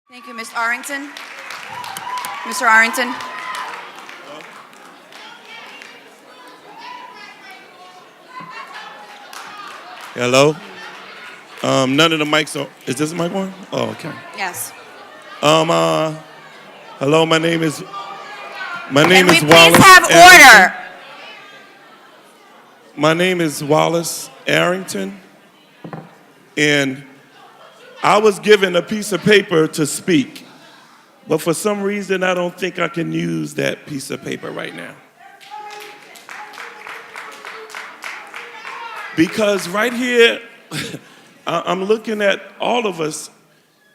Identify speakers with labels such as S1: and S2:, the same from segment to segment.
S1: Thank you, Ms. Arrington. Mr. Arrington.
S2: Hello. None of the mics are. Is this mic on? Oh, okay.
S1: Yes.
S2: Um. Uh, Hello. My name is.
S1: Can we please
S2: Wallace.
S1: have order?
S2: My name is Wallace Arrington, and I was given a piece of paper to speak, but for some reason I don't think I can use that piece of paper right now. Because right here, I'm looking at all of us,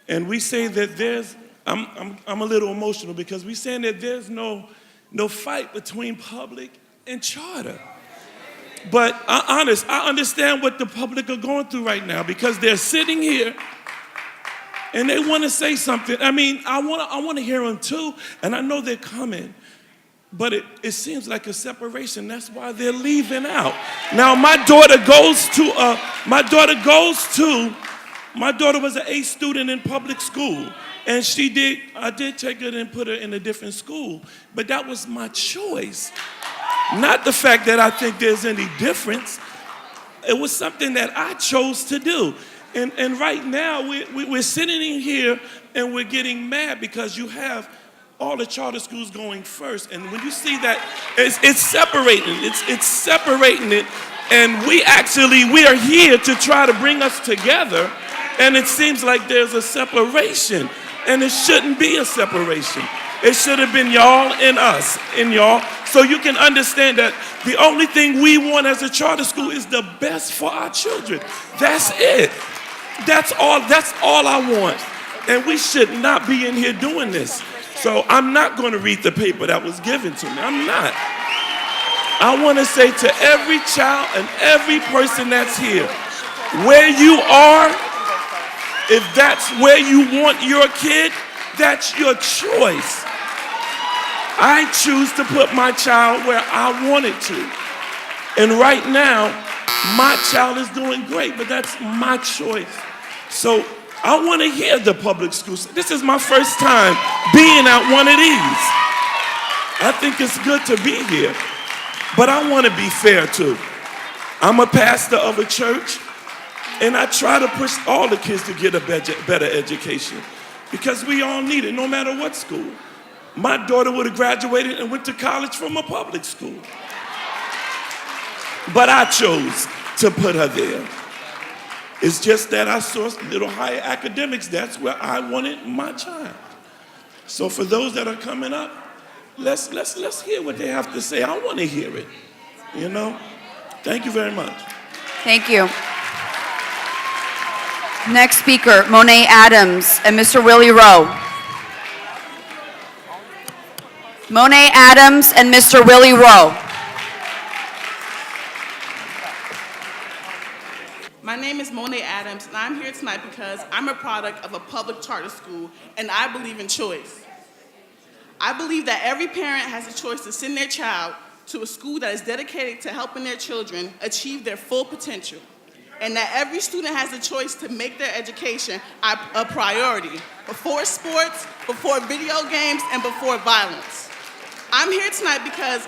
S2: and we say that there's, I'm a little emotional because we're saying that there's no fight between public and charter. But I understand what the public are going through right now because they're sitting here and they want to say something. I mean, I want to hear them too, and I know they're coming. But it seems like a separation. That's why they're leaving out. Now, my daughter was an A student in public school. And I did take her and put her in a different school. But that was my choice. Not the fact that I think there's any difference. It was something that I chose to do. And right now, we're sitting in here and we're getting mad because you have all the charter schools going first, and when you see that, it's separating. It's separating it, and we are here to try to bring us together, and it seems like there's a separation, and it shouldn't be a separation. It should have been y'all and us and y'all, so you can understand that the only thing we want as a charter school is the best for our children. That's it. That's all I want, and we should not be in here doing this. So I'm not going to read the paper that was given to me. I'm not. I want to say to every child and every person that's here, where you are, if that's where you want your kid, that's your choice. I choose to put my child where I want it to. And right now, my child is doing great, but that's my choice. So I want to hear the public schools. This is my first time being at one of these. I think it's good to be here, but I want to be fair too. I'm a pastor of a church, and I try to push all the kids to get a better education because we all need it, no matter what school. My daughter would have graduated and went to college from a public school, but I chose to put her there. It's just that I saw a little higher academics. That's where I wanted my child. So for those that are coming up, let's hear what they have to say. I want to hear it. You know? Thank you very much.
S1: Thank you. Next speaker, Monet Adams and Mr. Willie Rowe. Monet Adams and Mr. Willie Rowe.
S3: My name is Monet Adams, and I'm here tonight because I'm a product of a public charter school, and I believe in choice. I believe that every parent has a choice to send their child to a school that is dedicated to helping their children achieve their full potential, and that every student has a choice to make their education a priority before sports, before video games, and before violence. I'm here tonight because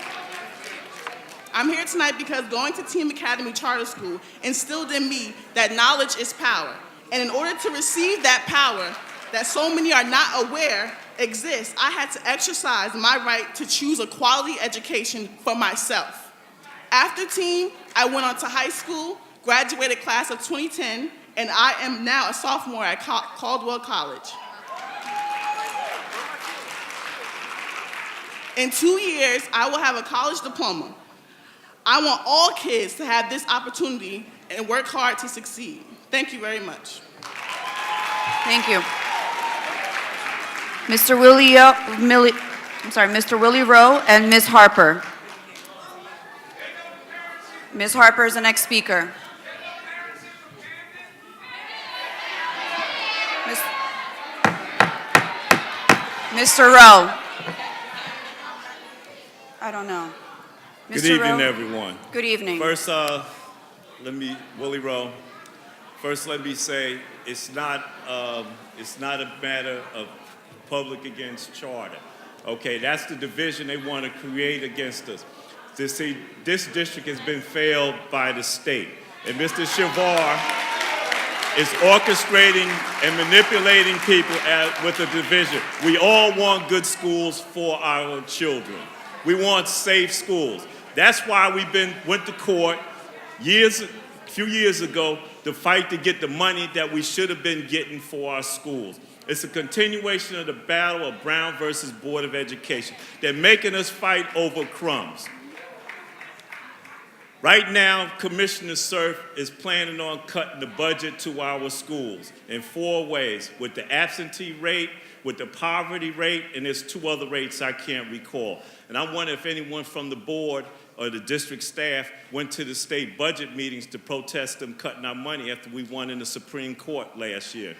S3: going to Team Academy Charter School instilled in me that knowledge is power. And in order to receive that power that so many are not aware exists, I had to exercise my right to choose a quality education for myself. After Team, I went on to high school, graduated class of 2010, and I am now a sophomore at Caldwell College. In 2 years, I will have a college diploma. I want all kids to have this opportunity and work hard to succeed. Thank you very much.
S1: Thank you. Mr. Willie Rowe and Ms. Harper. Ms. Harper is the next speaker. Mr. Rowe. I don't know.
S4: Good evening, everyone.
S1: Good evening.
S4: First, Willie Rowe. First, let me say it's not a matter of public against charter. Okay, that's the division they want to create against us. See, this district has been failed by the state, and Mr. Shavar is orchestrating and manipulating people with a division. We all want good schools for our children. We want safe schools. That's why went to court a few years ago to fight to get the money that we should have been getting for our schools. It's a continuation of the battle of Brown versus Board of Education. They're making us fight over crumbs. Right now, Commissioner Cerf is planning on cutting the budget to our schools in 4 ways: with the absentee rate, with the poverty rate, and there's 2 other rates I can't recall. And I wonder if anyone from the board or the district staff went to the state budget meetings to protest them cutting our money after we won in the Supreme Court last year.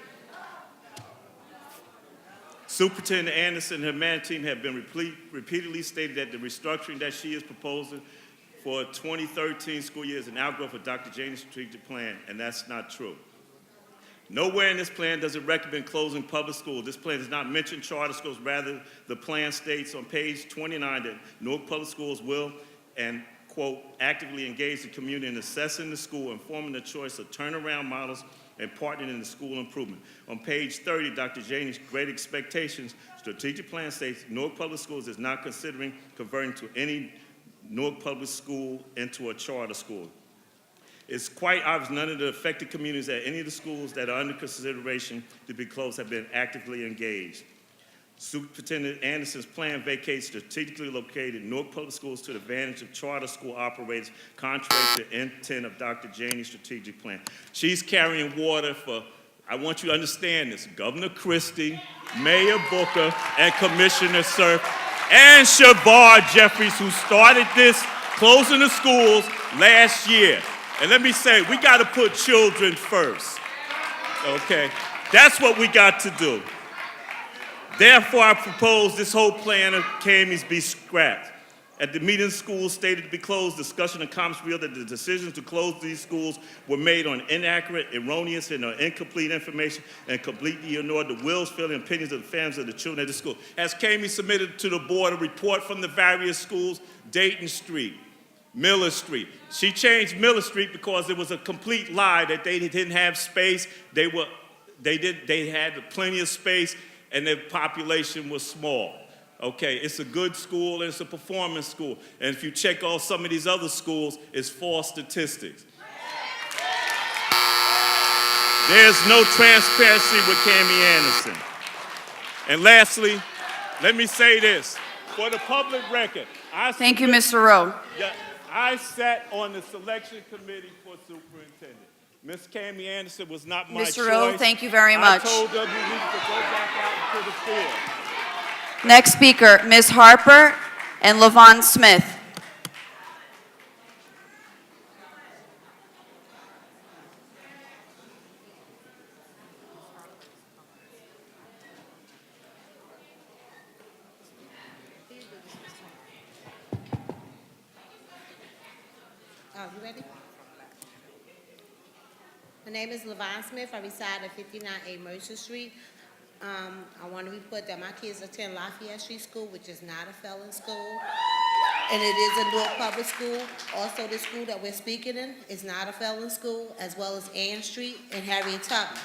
S4: Superintendent Anderson and her management team have been repeatedly stated that the restructuring that she is proposing for 2013 school year is an outgrowth of Dr. Jane's strategic plan, and that's not true. Nowhere in this plan does it recommend closing public schools. This plan does not mention charter schools. Rather, the plan states on page 29 that Newark Public Schools will, and quote, actively engage the community in assessing the school, informing the choice of turnaround models, and partnering in the school improvement. On page 30, Dr. Jane's Great Expectations strategic plan states Newark Public Schools is not considering converting to any Newark Public School into a charter school. It's quite obvious none of the affected communities at any of the schools that are under consideration to be closed have been actively engaged. Superintendent Anderson's plan vacates strategically located Newark Public Schools to the advantage of charter school operators, contrary to the intent of Dr. Janey's strategic plan. She's carrying water for, I want you to understand this, Governor Christie, Mayor Booker, and Commissioner Cerf, and Shavar Jeffries, who started this, closing the schools last year. And let me say, we got to put children first, okay? That's what we got to do. Therefore, I propose this whole plan of CAMES be scrapped. At the meeting, schools stated to be closed. Discussion and comments revealed that the decisions to close these schools were made on inaccurate, erroneous, and incomplete information and completely ignored the wills, feelings, and opinions of the families of the children at the school. As CAMES submitted to the board a report from the various schools, Dayton Street, Miller Street. She changed Miller Street because it was a complete lie that they didn't have space. They had plenty of space, and their population was small. Okay, it's a good school and it's a performance school. And if you check out some of these other schools, it's false statistics. There's no transparency with Cami Anderson. And lastly, let me say this. For the public record,
S1: Thank you, Mr. Rowe.
S4: I sat on the selection committee for superintendent. Ms. Cami Anderson was not my choice.
S1: Mr. Rowe, thank you very much.
S4: I told them we needed to go back out into the field.
S1: Next speaker, Ms. Harper and LaVon Smith.
S5: Oh, you ready? My name is LaVon Smith. I reside at 59A Mercer Street. I want to report that my kids attend Lafayette Street School, which is not a felon school, and it is a Newark public school. Also, the school that we're speaking in is not a felon school, as well as Ann Street and Harriet Tubman.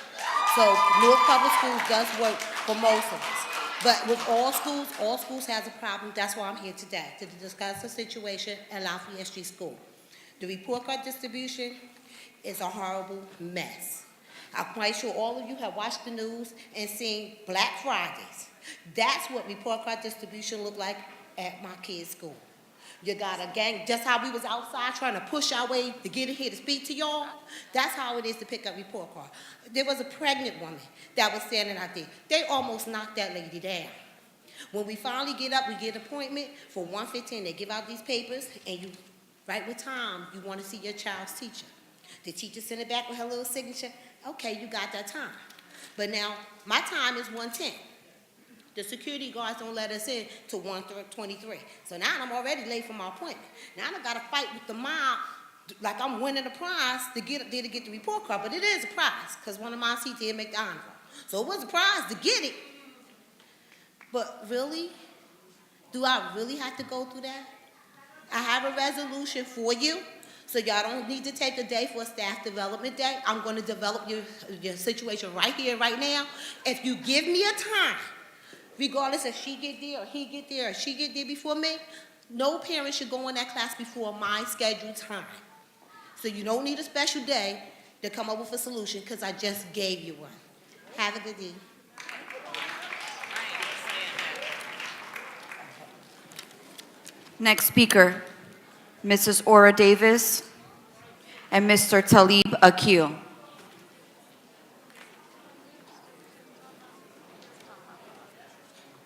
S5: So Newark public schools does work for most of us. But with all schools has a problem. That's why I'm here today, to discuss the situation at Lafayette Street School. The report card distribution is a horrible mess. I'm quite sure all of you have watched the news and seen Black Fridays. That's what report card distribution looked like at my kids' school. You got a gang, just how we was outside trying to push our way to get in here to speak to y'all, that's how it is to pick up report card. There was a pregnant woman that was standing out there. They almost knocked that lady down. When we finally get up, we get an appointment for 1:15. They give out these papers, and you, right with time, you want to see your child's teacher. The teacher sent it back with her little signature. Okay, you got that time. But now, my time is 1:10. The security guards don't let us in till 1:23. So now I'm already late for my appointment. Now I've got to fight with the mob like I'm winning a prize to get the report card, but it is a prize because one of my seats did make the honor roll. So it was a prize to get it. But really, do I really have to go through that? I have a resolution for you, so y'all don't need to take a day for a staff development day. I'm going to develop your situation right here, right now. If you give me a time, regardless if she get there or he get there or she get there before me, no parent should go in that class before my scheduled time. So you don't need a special day to come up with a solution because I just gave you one. Have a good day.
S1: Next speaker, Mrs. Ora Davis and Mr. Talib Akil.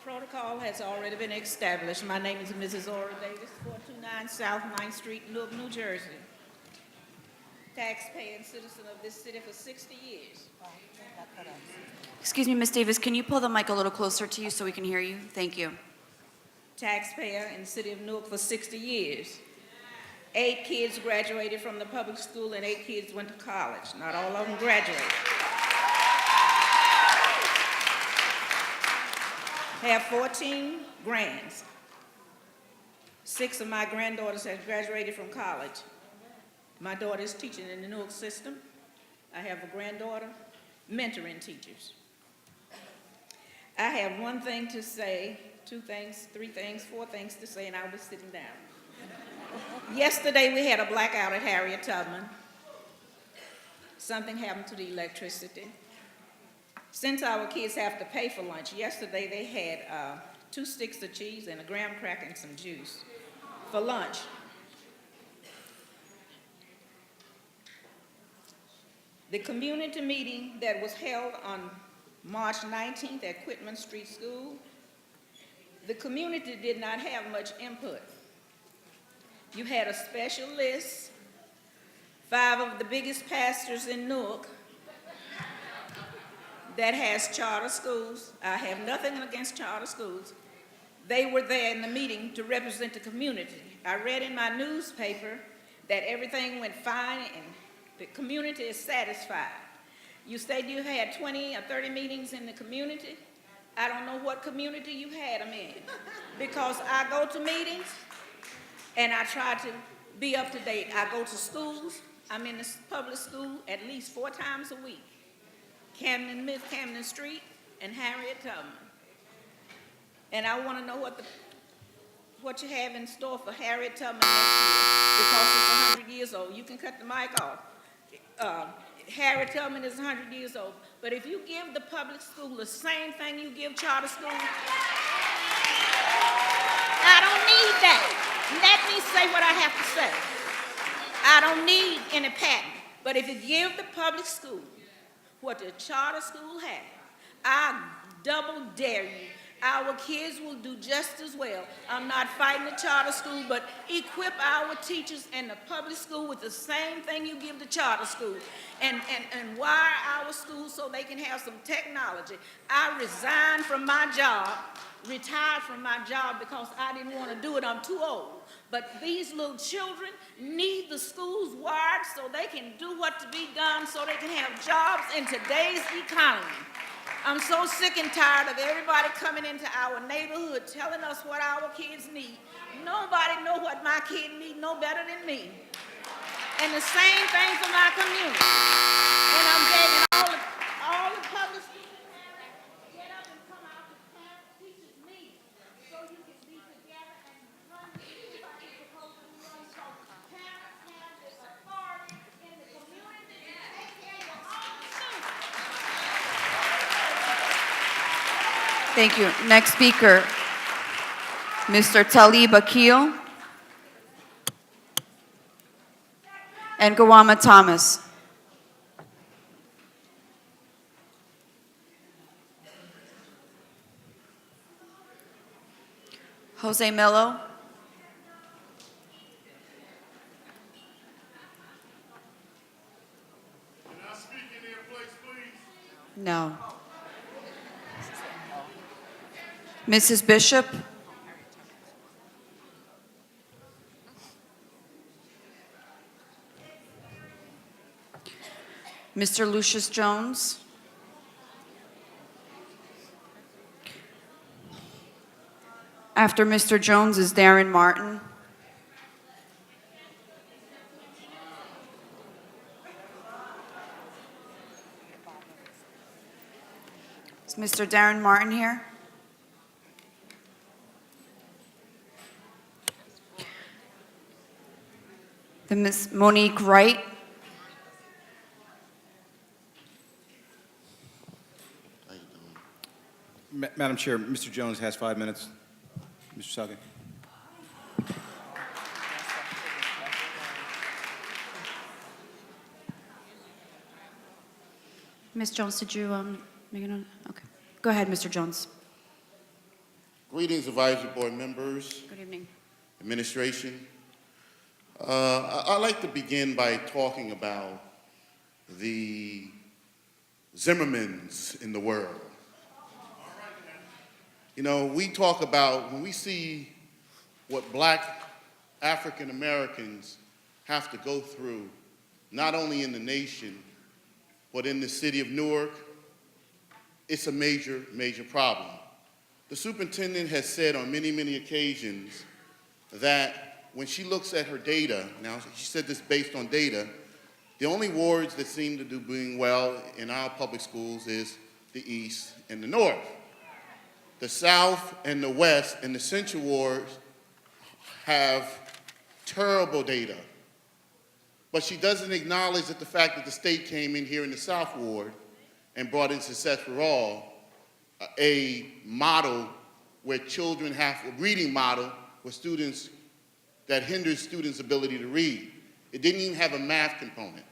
S6: Protocol has already been established. My name is Mrs. Ora Davis, 429 South 9th Street, Newark, New Jersey. Taxpayer and citizen of this city for 60 years.
S1: Excuse me, Ms. Davis, can you pull the mic a little closer to you so we can hear you? Thank you.
S6: Taxpayer in the city of Newark for 60 years. 8 kids graduated from the public school and 8 kids went to college. Not all of them graduated. Have 14 grands. 6 of my granddaughters have graduated from college. My daughter is teaching in the Newark system. I have a granddaughter mentoring teachers. I have one thing to say, 2 things, 3 things, 4 things to say, and I'll be sitting down. Yesterday we had a blackout at Harriet Tubman. Something happened to the electricity. Since our kids have to pay for lunch, yesterday they had 2 sticks of cheese and a graham cracker and some juice for lunch. The community meeting that was held on March 19th at Quitman Street School, the community did not have much input. You had a special list, 5 of the biggest pastors in Newark that has charter schools. I have nothing against charter schools. They were there in the meeting to represent the community. I read in my newspaper that everything went fine and the community is satisfied. You said you had 20 or 30 meetings in the community. I don't know what community you had them in because I go to meetings and I try to be up to date. I go to schools. I'm in the public school at least 4 times a week. Camden Street and Harriet Tubman. And I want to know what you have in store for Harriet Tubman next year because it's 100 years old. You can cut the mic off. Harriet Tubman is 100 years old. But if you give the public school the same thing you give charter school, I don't need that. Let me say what I have to say. I don't need any patent. But if you give the public school what the charter school has, I double dare you. Our kids will do just as well. I'm not fighting the charter school, but equip our teachers in the public school with the same thing you give the charter school. And wire our schools so they can have some technology. I resigned from my job, retired from my job because I didn't want to do it. I'm too old. But these little children need the schools wired so they can do what to be done so they can have jobs in today's economy. I'm so sick and tired of everybody coming into our neighborhood telling us what our kids need. Nobody knows what my kid need no better than me. And the same thing for my community. And I'm begging all the public schools get up and come out to parent teachers meeting so you can be together and run these like you're supposed to run. So parents have this authority in the community to take care of all the students.
S1: Thank you. Next speaker, Mr. Talib Akil and Gawama Thomas. Jose Mello.
S7: Can I speak in their place, please?
S1: No. Mrs. Bishop. Mr. Lucius Jones. After Mr. Jones is Darren Martin. Is Mr. Darren Martin here? Then Ms. Monique Wright.
S8: Madam Chair, Mr. Jones has 5 minutes. Mr. Selke.
S1: Ms. Jones, did you make it on? Okay. Go ahead, Mr. Jones.
S7: Greetings, advisory board members,
S1: Good evening.
S7: administration. I'd like to begin by talking about the Zimmermans in the world. You know, we talk about, when we see what black African Americans have to go through, not only in the nation, but in the city of Newark, it's a major, major problem. The superintendent has said on many, many occasions that when she looks at her data, now she said this based on data, the only wards that seem to do doing well in our public schools is the East and the North. The South and the West and the Central wards have terrible data. But she doesn't acknowledge that the fact that the state came in here in the South Ward and brought in Success for All, a model where children have a reading model with students that hinders students' ability to read. It didn't even have a math component.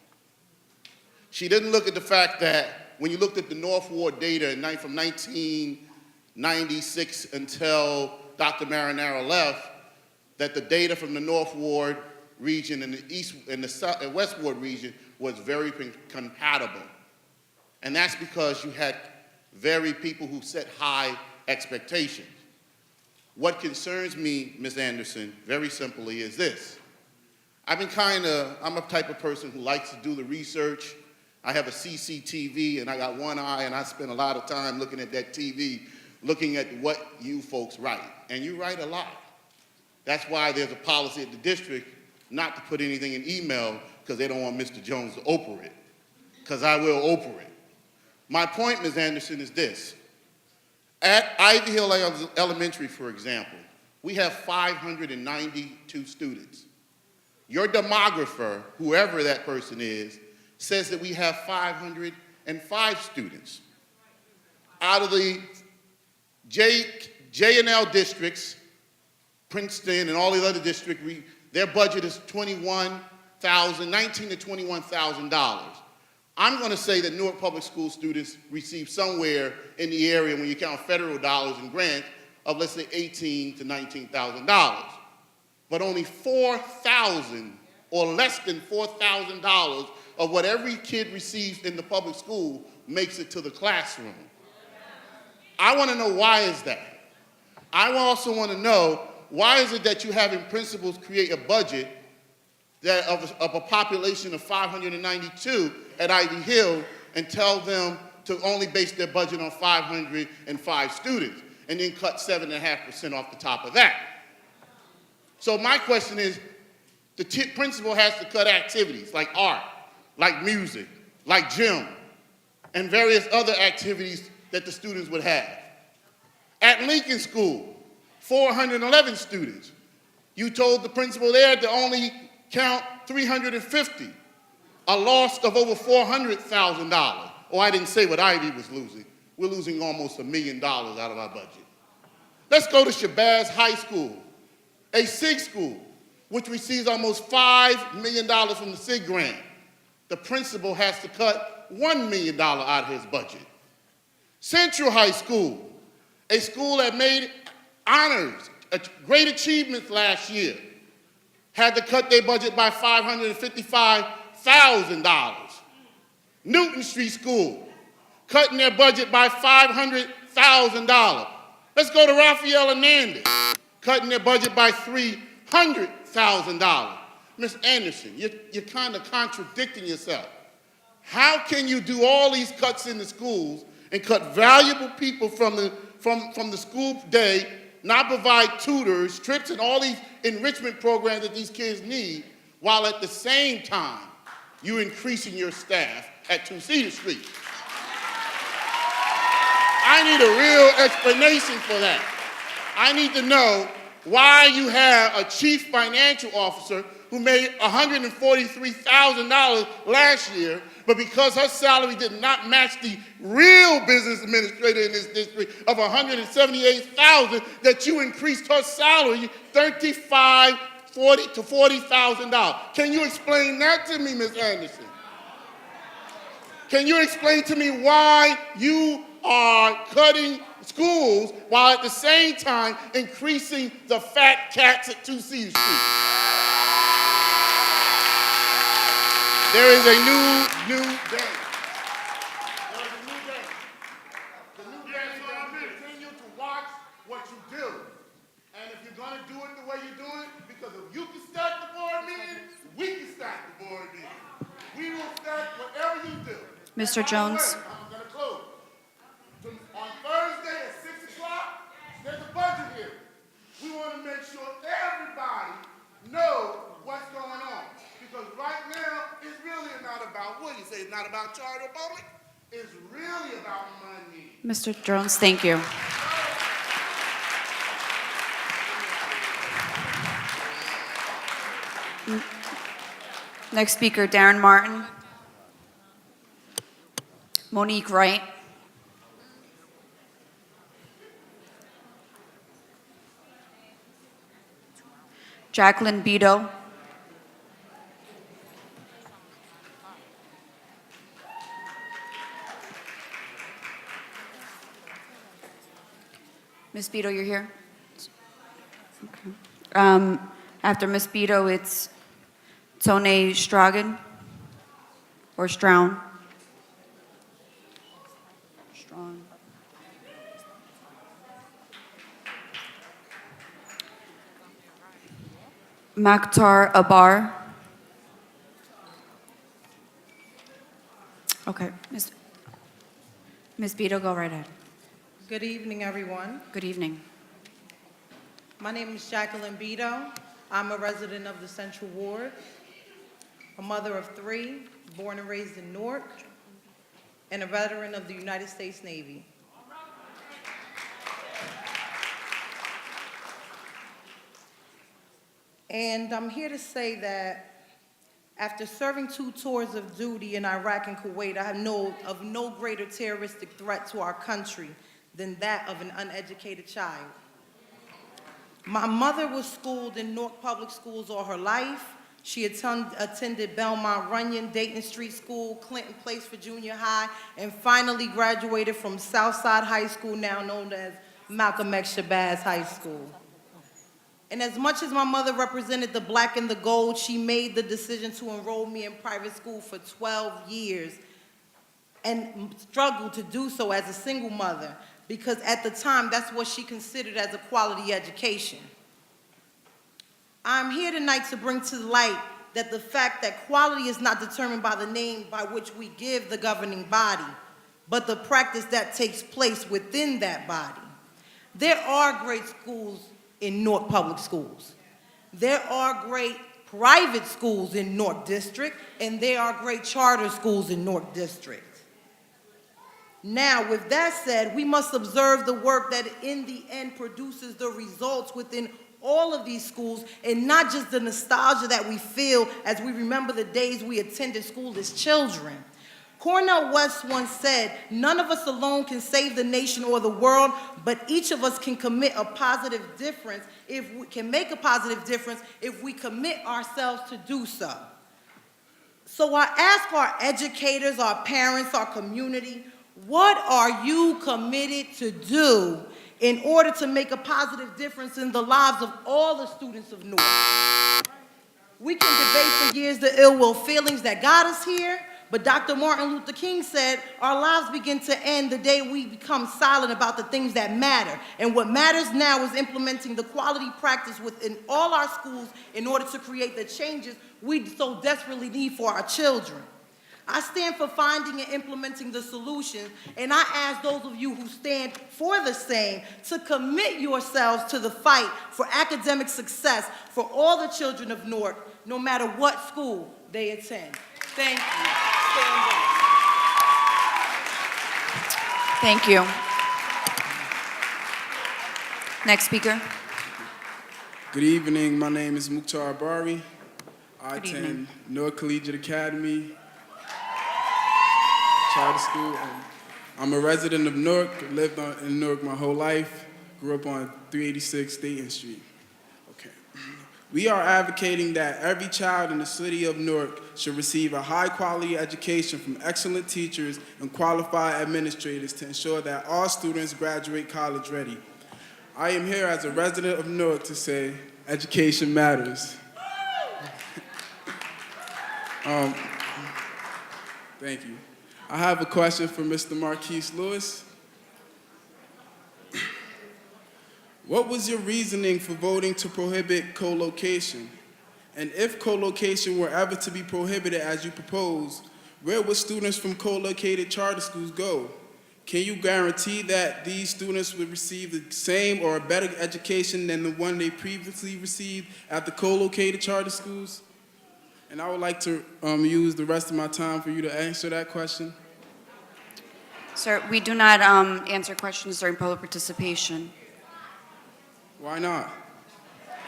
S7: She didn't look at the fact that when you looked at the North Ward data from 1996 until Dr. Marinaro left, that the data from the North Ward region and the East and the South and West Ward region was very compatible. And that's because you had very people who set high expectations. What concerns me, Ms. Anderson, very simply is this. I'm a type of person who likes to do the research. I have a CCTV and I got one eye and I spend a lot of time looking at that TV, looking at what you folks write. And you write a lot. That's why there's a policy at the district not to put anything in email because they don't want Mr. Jones to Oprah it, because I will Oprah it. My point, Ms. Anderson, is this. At Ivy Hill Elementary, for example, we have 592 students. Your demographer, whoever that person is, says that we have 505 students. Out of the J&L districts, Princeton and all these other districts, their budget is $19,000 to $21,000. I'm going to say that Newark Public School students receive somewhere in the area, when you count federal dollars and grants, of let's say $18,000 to $19,000. But only $4,000 or less than $4,000 of what every kid receives in the public school makes it to the classroom. I want to know, why is that? I also want to know, why is it that you having principals create a budget that of a population of 592 at Ivy Hill and tell them to only base their budget on 505 students and then cut 7.5% off the top of that? So my question is, the principal has to cut activities like art, like music, like gym, and various other activities that the students would have. At Lincoln School, 411 students. You told the principal there to only count 350, a loss of over $400,000. Oh, I didn't say what Ivy was losing. We're losing almost $1 million out of our budget. Let's go to Shabazz High School, a SIG school, which receives almost $5 million from the SIG grant. The principal has to cut $1 million out of his budget. Central High School, a school that made honors, great achievements last year, had to cut their budget by $555,000. Newton Street School, cutting their budget by $500,000. Let's go to Raphael Hernandez, cutting their budget by $300,000. Ms. Anderson, you're kind of contradicting yourself. How can you do all these cuts in the schools and cut valuable people from the school day, not provide tutors, trips, and all these enrichment programs that these kids need, while at the same time you're increasing your staff at 2 Cedar Street? I need a real explanation for that. I need to know why you have a chief financial officer who made $143,000 last year, but because her salary did not match the real business administrator in this district of $178,000, that you increased her salary $35,000 to $40,000. Can you explain that to me, Ms. Anderson? Can you explain to me why you are cutting schools while at the same time increasing the fat cats at 2 Cedar Street? There is a new day. There is a new day. The new day is going to continue to watch what you do. And if you're going to do it the way you're doing it, because if you can stack the board meeting, we can stack the board meeting. We will stack whatever you do.
S1: Mr. Jones.
S7: I'm going to close. On Thursday at 6 o'clock, there's a budget hearing. We want to make sure everybody knows what's going on. Because right now, it's really not about, what do you say, it's not about charter or public? It's really about money.
S1: Mr. Jones, thank you. Next speaker, Darren Martin. Monique Wright. Jacqueline Beto. Ms. Beto, you're here? Okay. After Ms. Beto, it's Tone Stragan or Strown. Strong. Maktar Abar. Okay, Ms. Beto, go right ahead.
S9: Good evening, everyone.
S1: Good evening.
S9: My name is Jacqueline Beto. I'm a resident of the Central Ward, a mother of 3, born and raised in Newark, and a veteran of the United States Navy. And I'm here to say that after serving 2 tours of duty in Iraq and Kuwait, I know of no greater terroristic threat to our country than that of an uneducated child. My mother was schooled in Newark Public Schools all her life. She attended Belmont Runyon, Dayton Street School, Clinton Place for junior high, and finally graduated from Southside High School, now known as Malcolm X Shabazz High School. And as much as my mother represented the black and the gold, she made the decision to enroll me in private school for 12 years and struggled to do so as a single mother, because at the time, that's what she considered as a quality education. I'm here tonight to bring to light that the fact that quality is not determined by the name by which we give the governing body, but the practice that takes place within that body. There are great schools in Newark Public Schools. There are great private schools in Newark District, and there are great charter schools in Newark District. Now, with that said, we must observe the work that in the end produces the results within all of these schools, and not just the nostalgia that we feel as we remember the days we attended school as children. Cornel West once said, "None of us alone can save the nation or the world, but each of us can commit a positive difference if we can make a positive difference if we commit ourselves to do so." So I ask our educators, our parents, our community, what are you committed to do in order to make a positive difference in the lives of all the students of Newark? We can debate for years the ill will feelings that got us here, but Dr. Martin Luther King said our lives begin to end the day we become silent about the things that matter. And what matters now is implementing the quality practice within all our schools in order to create the changes we so desperately need for our children. I stand for finding and implementing the solution, and I ask those of you who stand for the same to commit yourselves to the fight for academic success for all the children of Newark, no matter what school they attend. Thank you. Stand down.
S1: Thank you. Next speaker.
S10: Good evening. My name is Mukhtar Bari. I
S1: Good
S10: attend
S1: evening.
S10: Newark Collegiate Academy Charter School. I'm a resident of Newark, lived in Newark my whole life, grew up on 386 Dayton Street. Okay. We are advocating that every child in the city of Newark should receive a high-quality education from excellent teachers and qualified administrators to ensure that all students graduate college ready. I am here as a resident of Newark to say education matters. Thank you. I have a question for Mr. Marquise Lewis. What was your reasoning for voting to prohibit co-location? And if co-location were ever to be prohibited as you propose, where would students from co-located charter schools go? Can you guarantee that these students would receive the same or a better education than the one they previously received at the co-located charter schools? And I would like to use the rest of my time for you to answer that question.
S1: Sir, we do not answer questions during public participation.
S10: Why not?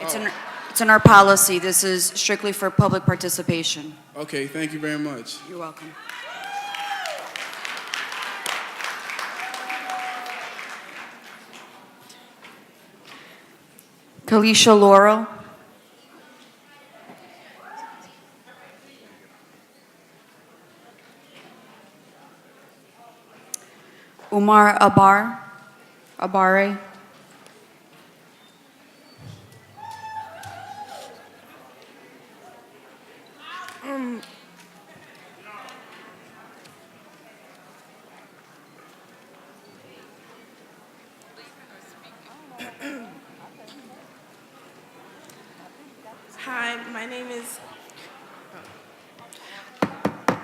S1: It's in our policy. This is strictly for public participation.
S10: Okay, thank you very much.
S1: You're welcome. Kalisha Laurel. Umar Abare.
S11: Hi, my name is.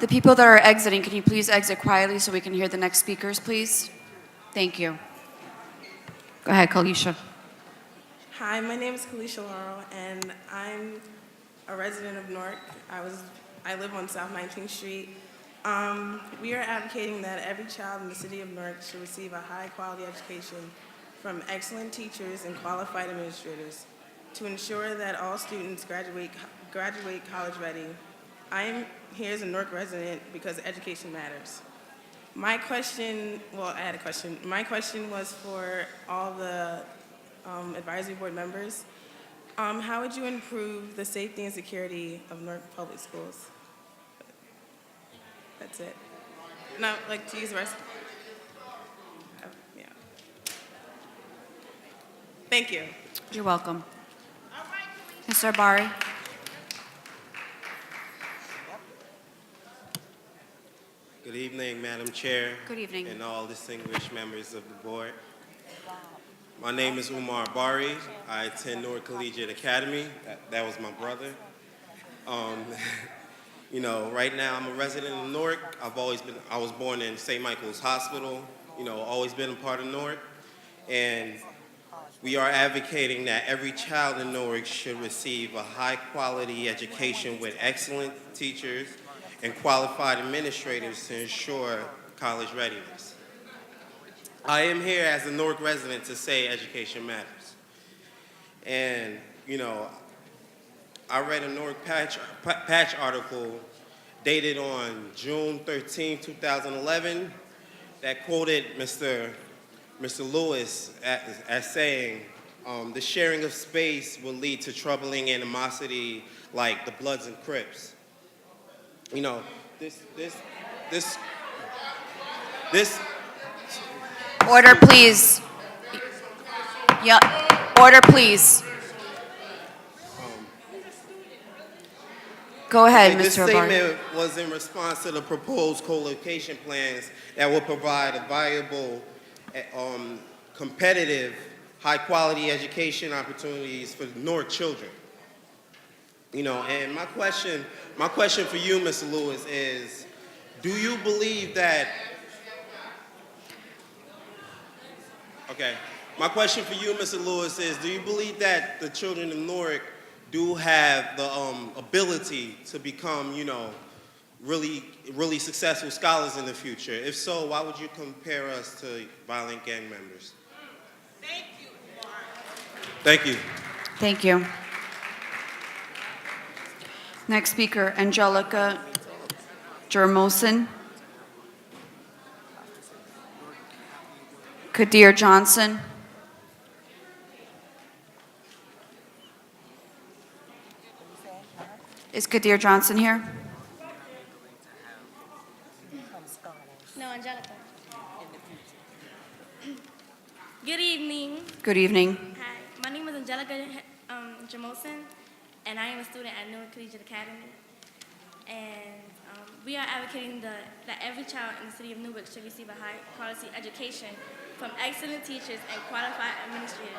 S1: The people that are exiting, can you please exit quietly so we can hear the next speakers, please? Thank you. Go ahead, Kalisha.
S11: Hi, my name is Kalisha Laurel, and I'm a resident of Newark. I live on South 19th Street. We are advocating that every child in the city of Newark should receive a high-quality education from excellent teachers and qualified administrators to ensure that all students graduate college ready. I am here as a Newark resident because education matters. My question, I had a question. My question was for all the advisory board members. How would you improve the safety and security of Newark public schools? That's it. And I'd like to use the rest. Yeah. Thank you.
S1: You're welcome. Mr. Abari.
S12: Good evening, Madam Chair.
S1: Good evening.
S12: And all distinguished members of the board. My name is Umar Bari. I attend Newark Collegiate Academy. That was my brother. Right now I'm a resident of Newark. I was born in St. Michael's Hospital. Always been a part of Newark. And we are advocating that every child in Newark should receive a high-quality education with excellent teachers and qualified administrators to ensure college readiness. I am here as a Newark resident to say education matters. And, I read a Newark Patch article dated on June 13, 2011 that quoted Mr. Lewis as saying, the sharing of space will lead to troubling animosity like the Bloods and Crips. This.
S1: Order, please. Yeah, order, please. Go ahead,
S12: This
S1: Mr. Abari.
S12: statement was in response to the proposed co-location plans that will provide a viable, competitive, high-quality education opportunities for Newark children. And my question for you, Mr. Lewis, is, Do you believe that? Okay. My question for you, Mr. Lewis, is do you believe that the children of Newark do have the ability to become, really, really successful scholars in the future? If so, why would you compare us to violent gang members? Thank you. Thank you.
S1: Thank you. Next speaker, Angelica Jermosin. Kadir Johnson. Is Kadir Johnson here?
S13: No, Angelica. Good evening.
S1: Good evening.
S13: Hi, my name is Angelica Jamosin, and I am a student at Newark Collegiate Academy. And we are advocating that every child in the city of Newark should receive a high-quality education from excellent teachers and qualified administrators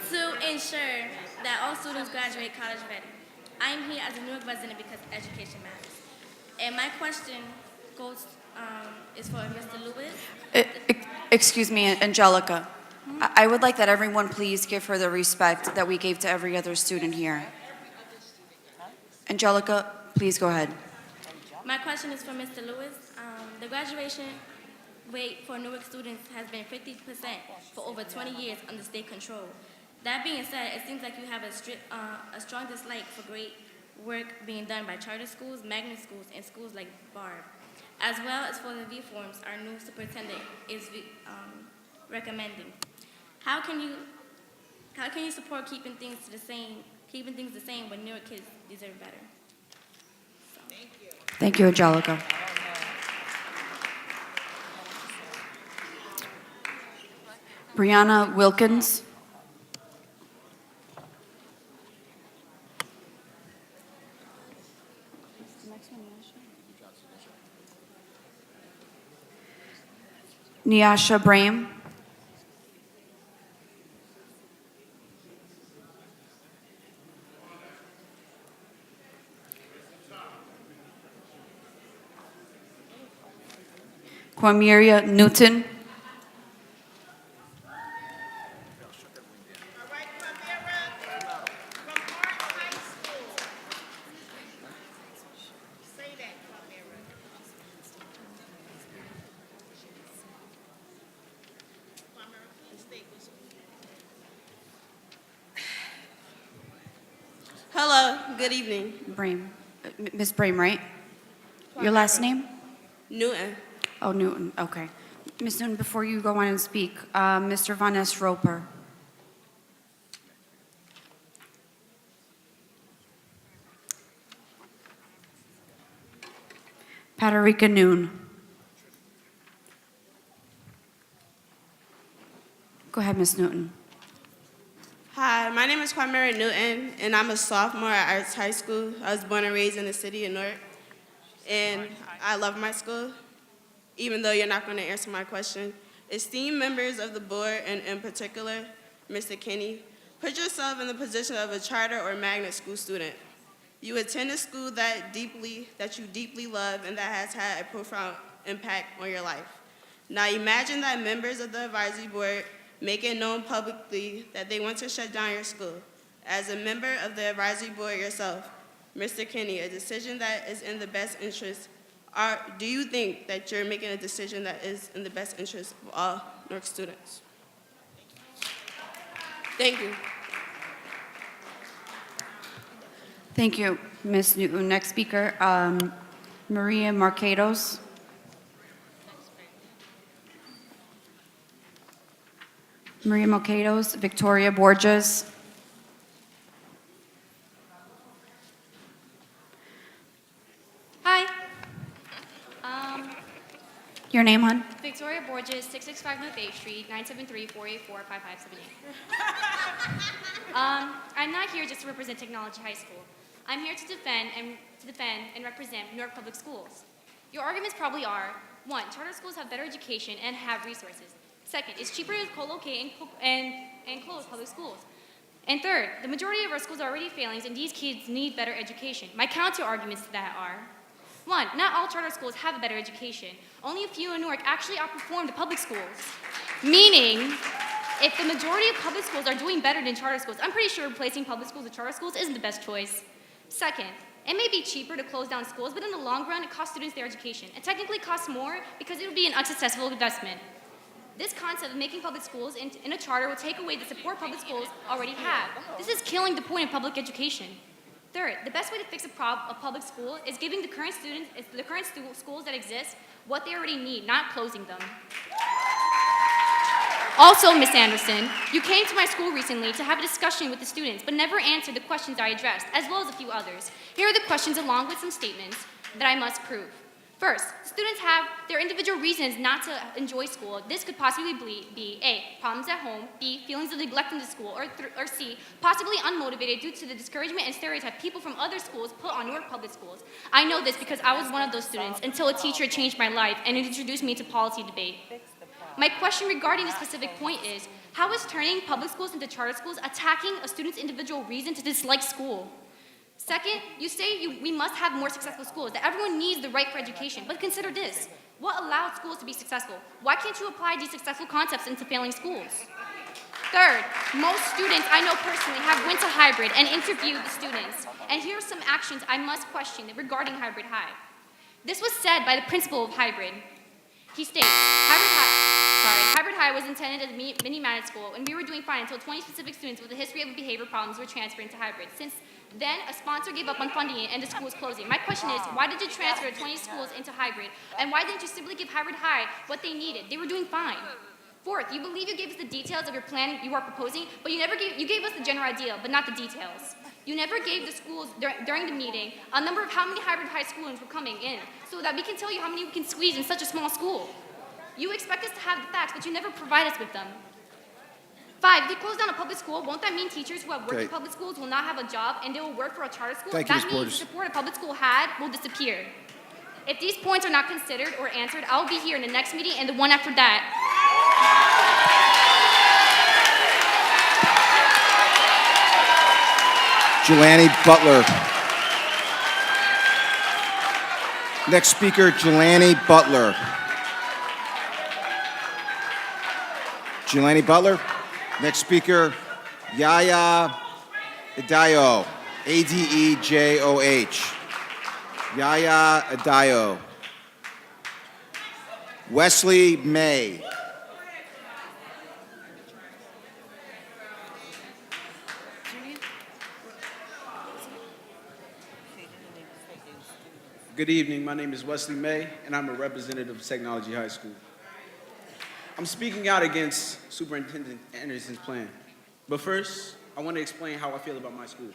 S13: to ensure that all students graduate college ready. I am here as a Newark resident because education matters. And my question is for Mr. Lewis.
S1: Excuse me, Angelica. I would like that everyone please give her the respect that we gave to every other student here. Angelica, please go ahead.
S13: My question is for Mr. Lewis. The graduation rate for Newark students has been 50% for over 20 years under state control. That being said, it seems like you have a strong dislike for great work being done by charter schools, magnet schools, and schools like Barb, as well as for the reforms our new superintendent is recommending. How can you support keeping things the same when Newark kids deserve better?
S1: Thank you, Angelica. Brianna Wilkins. Niasha Brame. Quamiria Newton.
S14: Hello, good evening.
S1: Brame. Ms. Brame, right? Your last name?
S14: Newton.
S1: Oh, Newton, okay. Ms. Newton, before you go on and speak, Mr. Von S. Roper. Patarika Noon. Go ahead, Ms. Newton.
S14: Hi, my name is Quamara Newton, and I'm a sophomore at Arts High School. I was born and raised in the city of Newark, and I love my school, even though you're not going to answer my question. Esteemed members of the board, and in particular, Mr. Kinney, put yourself in the position of a charter or magnet school student. You attend a school that you deeply love and that has had a profound impact on your life. Now imagine that members of the advisory board make it known publicly that they want to shut down your school. As a member of the advisory board yourself, Mr. Kinney, a decision that is in the best interest, do you think that you're making a decision that is in the best interest of all Newark students? Thank you.
S1: Thank you, Ms. Newton. Next speaker, Maria Marcados. Maria Marcados, Victoria Borges.
S15: Hi.
S1: Your name, hon?
S15: Victoria Borges, 665 North 8th Street, 973-484-5578. I'm not here just to represent Technology High School. I'm here to defend and represent Newark Public Schools. Your arguments probably are: 1, charter schools have better education and have resources. 2nd, it's cheaper to co-locate and close public schools. And third, the majority of our schools are already failing, and these kids need better education. My counter arguments to that are, one, not all charter schools have a better education. Only a few in Newark actually outperform the public schools. Meaning, if the majority of public schools are doing better than charter schools, I'm pretty sure replacing public schools with charter schools isn't the best choice. Second, it may be cheaper to close down schools, but in the long run, it costs students their education. It technically costs more because it would be an unsuccessful investment. This concept of making public schools in a charter will take away the support public schools already have. This is killing the point of public education. Third, the best way to fix a public school is giving the current schools that exist what they already need, not closing them. Also, Ms. Anderson, you came to my school recently to have a discussion with the students, but never answered the questions I addressed, as well as a few others. Here are the questions along with some statements that I must prove. First, students have their individual reasons not to enjoy school. This could possibly be A, problems at home, B, feelings of neglect in the school, or C, possibly unmotivated due to the discouragement and stereotype people from other schools put on Newark public schools. I know this because I was one of those students until a teacher changed my life and introduced me to policy debate. My question regarding this specific point is, how is turning public schools into charter schools attacking a student's individual reason to dislike school? Second, you say we must have more successful schools, that everyone needs the right for education. But consider this. What allowed schools to be successful? Why can't you apply these successful concepts into failing schools? Third, most students I know personally have went to hybrid and interviewed the students. And here are some actions I must question regarding hybrid high. This was said by the principal of hybrid. He states, hybrid high was intended as a mini-managed school, and we were doing fine until 20 specific students with a history of behavior problems were transferred to hybrid. Since then, a sponsor gave up on funding it, and the school was closing. My question is, why did you transfer 20 schools into hybrid, and why didn't you simply give hybrid high what they needed? They were doing fine. Fourth, you believe you gave us the details of your plan you are proposing, but you gave us the general idea, but not the details. You never gave the schools, during the meeting, a number of how many hybrid high students were coming in, so that we can tell you how many we can squeeze in such a small school. You expect us to have the facts, but you never provide us with them. 5, if you close down a public school, won't that mean teachers who have worked in public schools will not have a job and they will work for a charter school?
S8: Thank you,
S15: That
S8: Ms.
S15: means
S8: Borders.
S15: the support a public school had will disappear. If these points are not considered or answered, I'll be here in the next meeting and the one after that.
S8: Jelani Butler. Next speaker, Jelani Butler. Jelani Butler. Next speaker, Yaya Adeyo. Adejoh. Yaya Adeyo. Wesley May.
S16: Good evening, my name is Wesley May, and I'm a representative of Technology High School. I'm speaking out against Superintendent Anderson's plan. But first, I want to explain how I feel about my school.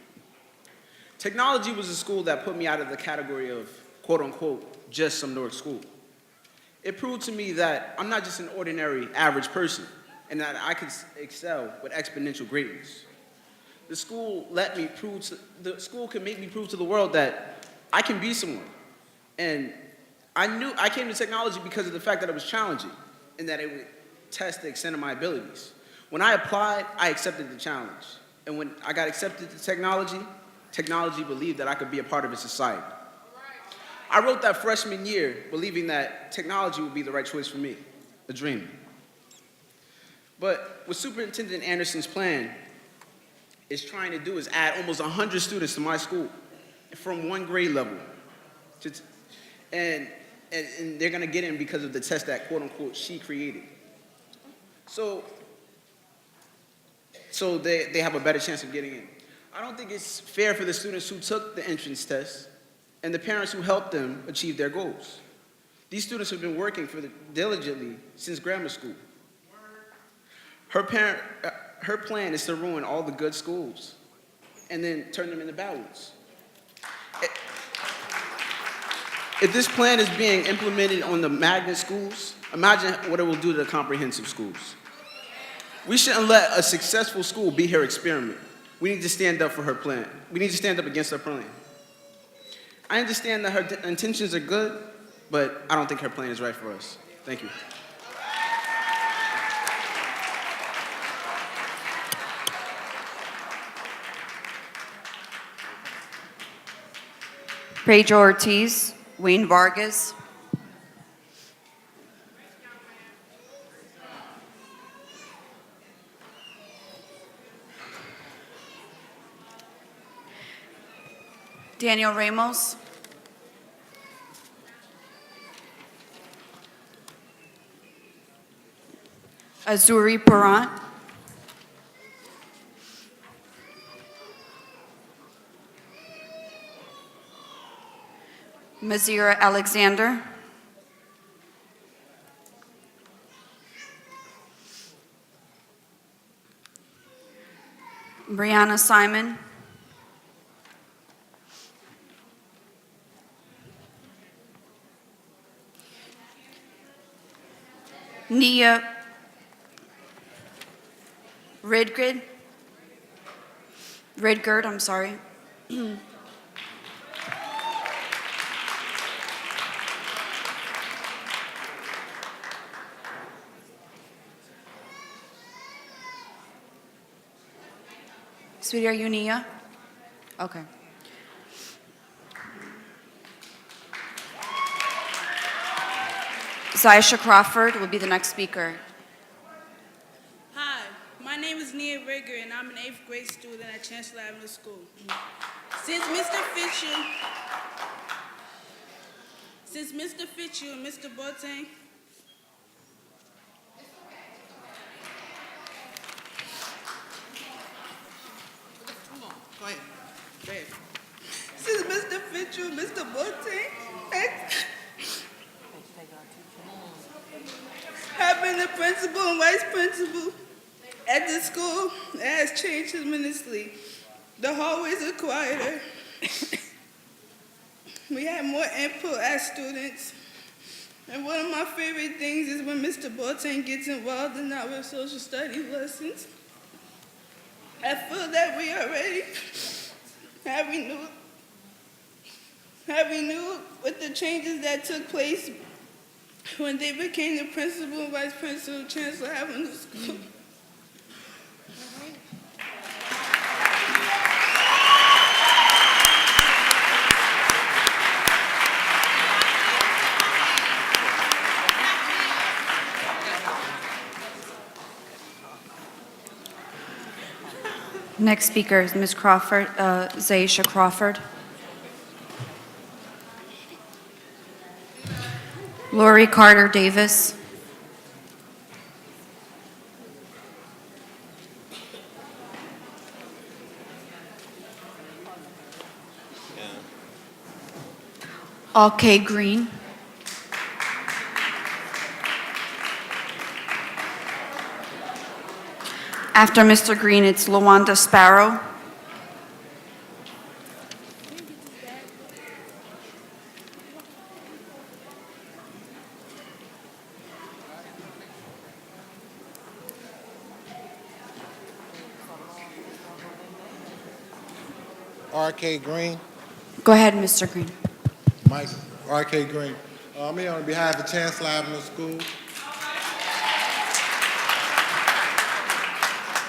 S16: Technology was a school that put me out of the category of, quote unquote, just some Newark school. It proved to me that I'm not just an ordinary, average person, and that I could excel with exponential greatness. The school could make me prove to the world that I can be someone. And I came to technology because of the fact that it was challenging and that it would test the extent of my abilities. When I applied, I accepted the challenge. And when I got accepted to technology, technology believed that I could be a part of its society. I wrote that freshman year believing that technology would be the right choice for me, a dream. But what Superintendent Anderson's plan is trying to do is add almost 100 students to my school from one grade level. And they're gonna get in because of the test that, quote unquote, she created. So they have a better chance of getting in. I don't think it's fair for the students who took the entrance test and the parents who helped them achieve their goals. These students have been working diligently since grammar school. Her plan is to ruin all the good schools and then turn them into bad ones. If this plan is being implemented on the magnet schools, imagine what it will do to the comprehensive schools. We shouldn't let a successful school be her experiment. We need to stand up for her plan. We need to stand up against her plan. I understand that her intentions are good, but I don't think her plan is right for us. Thank you.
S1: Pedro Ortiz, Wayne Vargas, Daniel Ramos, Azuri Parant, Mazira Alexander, Brianna Simon, Nia Redgerd, I'm sorry. Sweetie, are you Nia? Okay. Zaisha Crawford will be the next speaker.
S17: Hi, my name is Nia Rigger, and I'm an 8th grade student at Chancellor Avenue School. Since Mr. Fitchu and Mr. Boateng,
S3: Go ahead. Go ahead.
S17: since Mr. Fitchu and Mr. Boateng have been the principal and vice principal at the school, it has changed tremendously. The hallways are quieter. We have more input as students. And one of my favorite things is when Mr. Boateng gets involved in our social studies lessons. I feel that we already have renewed with the changes that took place when they became the principal and vice principal of Chancellor Avenue School.
S1: Next speaker is Ms. Crawford, Zaisha Crawford. Lori Carter Davis. Okay, Green. After Mr. Green, it's Lawanda Sparrow.
S18: R.K. Green.
S1: Go ahead, Mr. Green.
S18: Mike, R.K. Green. I'm here on behalf of Chancellor Avenue School.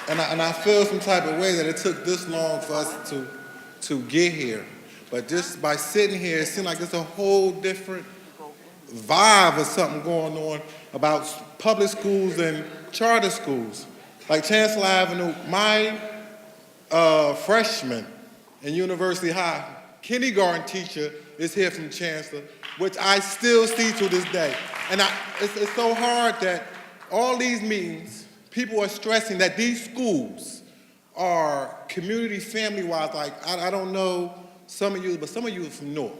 S18: And I feel some type of way that it took this long for us to get here. But just by sitting here, it seems like it's a whole different vibe or something going on about public schools and charter schools. Like Chancellor Avenue, my freshman in University High kindergarten teacher is here from Chancellor, which I still see to this day. And it's so hard that all these meetings, people are stressing that these schools are community family-wise. Like, I don't know some of you, but some of you are from Newark.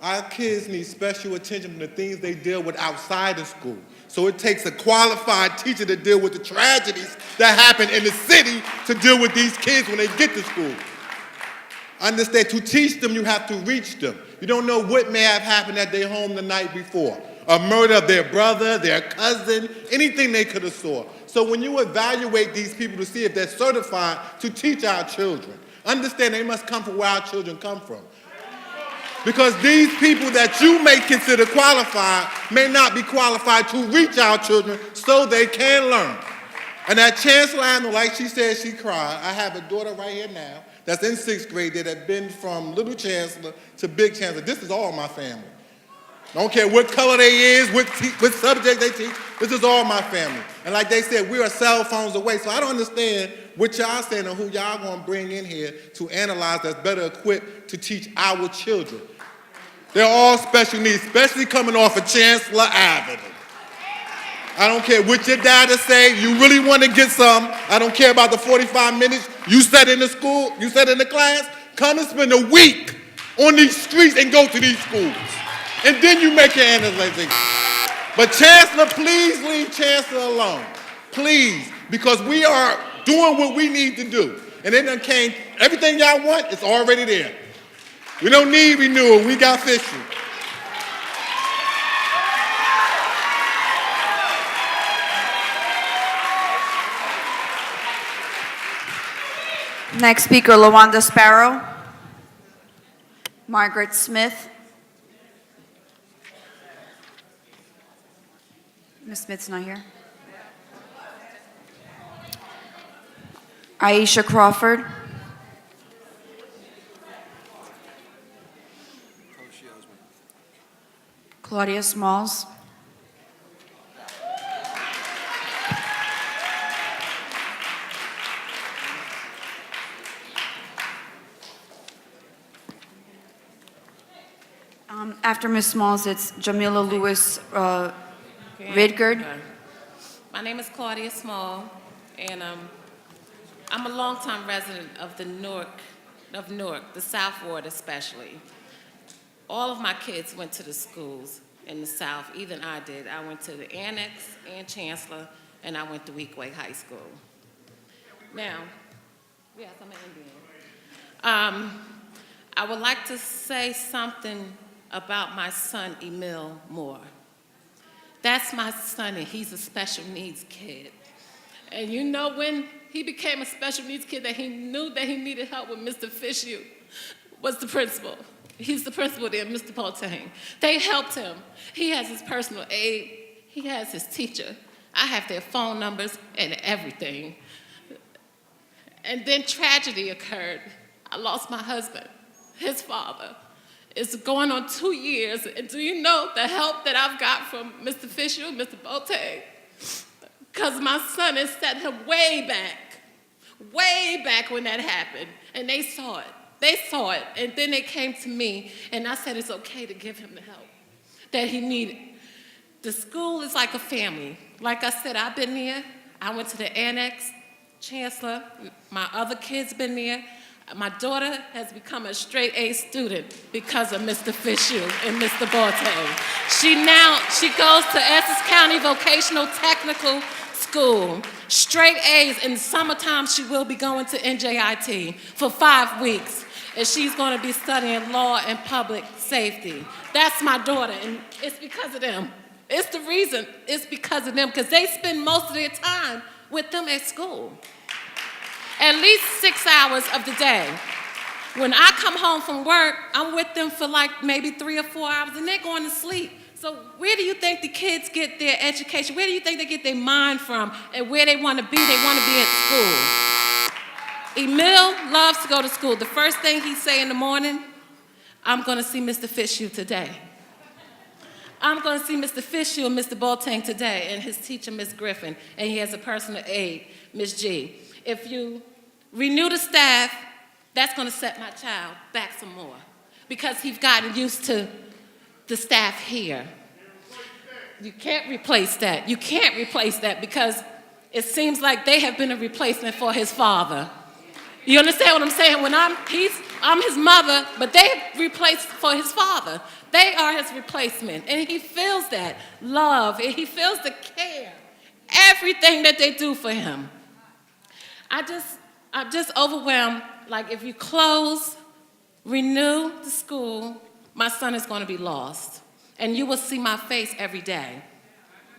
S18: Our kids need special attention to the things they deal with outside of school. So it takes a qualified teacher to deal with the tragedies that happen in the city to deal with these kids when they get to school. Understand, to teach them, you have to reach them. You don't know what may have happened at their home the night before. A murder of their brother, their cousin, anything they could have saw. So when you evaluate these people to see if they're certified to teach our children, understand they must come from where our children come from. Because these people that you may consider qualified may not be qualified to reach our children so they can learn. And at Chancellor Avenue, like she said, she cried. I have a daughter right here now that's in 6th grade that have been from Little Chancellor to Big Chancellor. This is all my family. I don't care what color they is, what subject they teach. This is all my family. And like they said, we are cell phones away. So I don't understand what y'all saying and who y'all gonna bring in here to analyze that's better equipped to teach our children. They're all special needs, especially coming off of Chancellor Avenue. I don't care what your dad say. You really want to get some. I don't care about the 45 minutes you sat in the school, you sat in the class. Come and spend a week on these streets and go to these schools. And then you make your analysis. But Chancellor, please leave Chancellor alone. Please, because we are doing what we need to do. And it done came, everything y'all want, it's already there. We don't need renewal, we got fiscal.
S1: Next speaker, LaWanda Sparrow. Margaret Smith. Ms. Smith's not here. Aisha Crawford. Claudia Smalls. After Ms. Smalls, it's Jamila Lewis Ridgerd.
S19: Okay. My name is Claudia Small, and I'm a longtime resident of Newark, the South Ward especially. All of my kids went to the schools in the South, even I did. I went to the Annex and Chancellor, and I went to Weequahic High School. Now, yes, I'm an Indian. I would like to say something about my son, Emil Moore. That's my son, and he's a special needs kid. And you know, when he became a special needs kid, that he knew that he needed help with Mr. Fisher was the principal. He's the principal there, Mr. Boltang. They helped him. He has his personal aide. He has his teacher. I have their phone numbers and everything. And then tragedy occurred. I lost my husband, his father. It's going on 2 years, and do you know the help that I've got from Mr. Fisher, Mr. Boltang? Because my son has set him way back when that happened, and they saw it, and then they came to me, and I said it's okay to give him the help that he needed. The school is like a family. Like I said, I've been there. I went to the Annex, Chancellor, my other kids been there. My daughter has become a straight A student because of Mr. Fisher and Mr. Boltang. She goes to Essex County Vocational Technical School, straight A's. In the summertime, she will be going to NJIT for 5 weeks, and she's going to be studying law and public safety. That's my daughter, and it's because of them. It's the reason, it's because of them, because they spend most of their time with them at school. At least 6 hours of the day. When I come home from work, I'm with them for like maybe 3 or 4 hours, and they're going to sleep. So where do you think the kids get their education? Where do you think they get their mind from, and where they want to be? They want to be at school. Emil loves to go to school. The first thing he say in the morning, I'm going to see Mr. Fisher today. I'm going to see Mr. Fisher and Mr. Boltang today, and his teacher, Ms. Griffin, and he has a personal aide, Ms. G. If you renew the staff, that's going to set my child back some more, because he's gotten used to the staff here. You can't replace that. You can't replace that, because it seems like they have been a replacement for his father. You understand what I'm saying? When I'm his mother, but they have replaced for his father. They are his replacement, and he feels that love, and he feels the care, everything that they do for him. I'm just overwhelmed. Like, if you close, renew the school, my son is going to be lost. And you will see my face every day.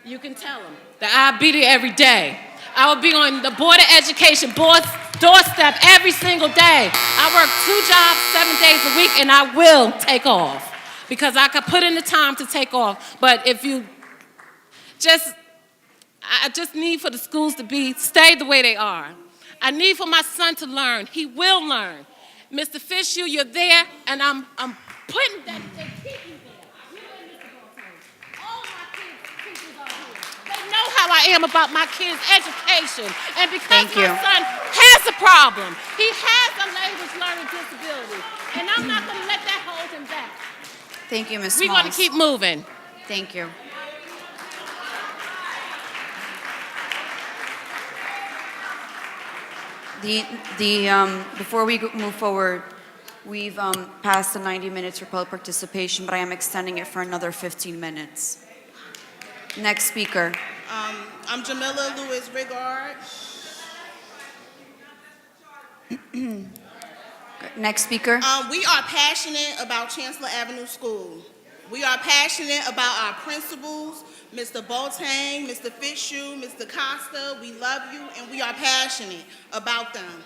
S19: You can tell him that I'll be there every day. I will be on the Board of Education doorstep every single day. I work 2 jobs, 7 days a week, and I will take off, because I could put in the time to take off. But if you I just need for the schools to stay the way they are. I need for my son to learn. He will learn. Mr. Fisher, you're there, and I'm putting that keep you there. You and Mr. Bolton. All my kids' teachers are here. They know how I am about my kids' education. And because
S1: Thank you.
S19: my son has a problem, he has a language learning disability, and I'm not going to let that hold him back.
S1: Thank you, Ms.
S19: We're
S1: Smalls.
S19: going to keep moving.
S1: Thank you. Before we move forward, we've passed the 90 minutes for public participation, but I am extending it for another 15 minutes. Next speaker.
S3: I'm Jamila Lewis Rigard.
S1: Next speaker.
S3: We are passionate about Chancellor Avenue School. We are passionate about our principals, Mr. Boltang, Mr. Fitzhugh, Mr. Costa. We love you, and we are passionate about them.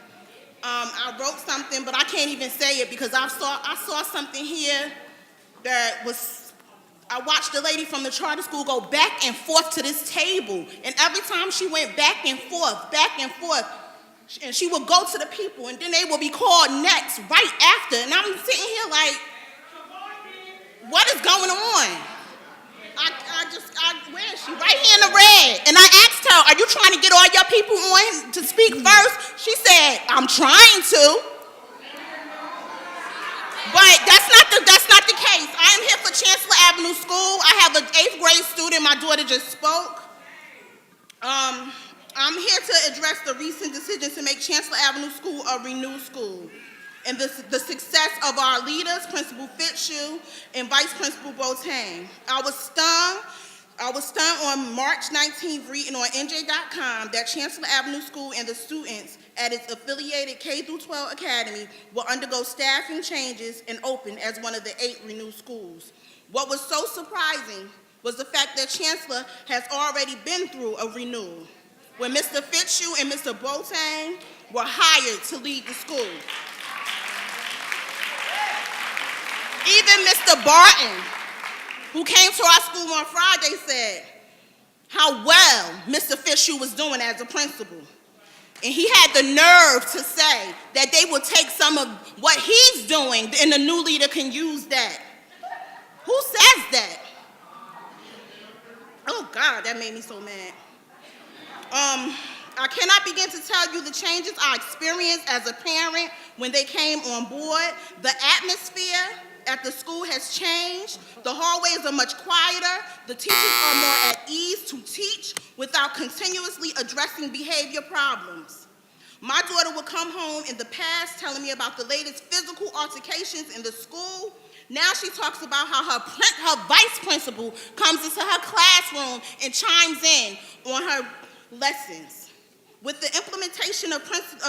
S3: I wrote something, but I can't even say it because I saw something here that was, I watched the lady from the charter school go back and forth to this table, and every time she went back and forth, and she would go to the people, and then they would be called next right after, and I'm sitting here like, what is going on? Where is she? Right here in the red. And I asked her, are you trying to get all your people on to speak first? She said, I'm trying to. But that's not the case. I am here for Chancellor Avenue School. I have an 8th grade student. My daughter just spoke. I'm here to address the recent decision to make Chancellor Avenue School a renewed school, and the success of our leaders, Principal Fitzhugh and Vice Principal Boltang. I was stunned on March 19th reading on NJ.com that Chancellor Avenue School and the students at its affiliated K-12 academy will undergo staffing changes and open as one of the 8 renewed schools. What was so surprising was the fact that Chancellor has already been through a renewal, when Mr. Fitzhugh and Mr. Boltang were hired to lead the school. Even Mr. Barton, who came to our school on Friday, said how well Mr. Fitzhugh was doing as a principal. And he had the nerve to say that they will take some of what he's doing and the new leader can use that. Who says that? Oh God, that made me so mad. I cannot begin to tell you the changes I experienced as a parent when they came on board. The atmosphere at the school has changed. The hallways are much quieter. The teachers are more at ease to teach without continuously addressing behavior problems. My daughter would come home in the past telling me about the latest physical altercations in the school. Now she talks about how her vice principal comes into her classroom and chimes in on her lessons. With the implementation of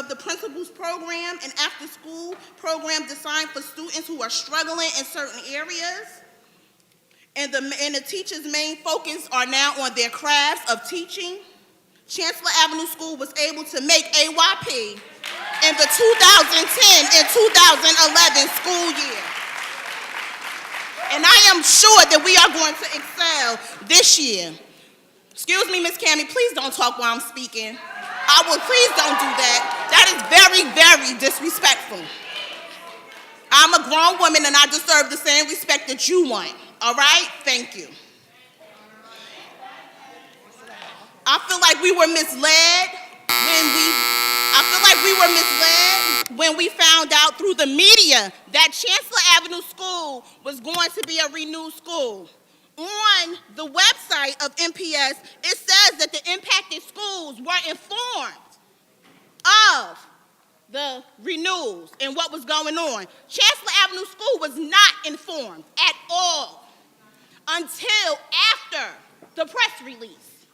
S3: the principal's program, an after-school program designed for students who are struggling in certain areas, and the teachers' main focus are now on their crafts of teaching, Chancellor Avenue School was able to make AYP in the 2010 and 2011 school year. And I am sure that we are going to excel this year. Excuse me, Miss Cammie, please don't talk while I'm speaking. Please don't do that. That is very, very disrespectful. I'm a grown woman and I deserve the same respect that you want. All right? Thank you. I feel like we were misled when we found out through the media that Chancellor Avenue School was going to be a renewed school. On the website of NPS, it says that the impacted schools were informed of the renewals and what was going on. Chancellor Avenue School was not informed at all until after the press release.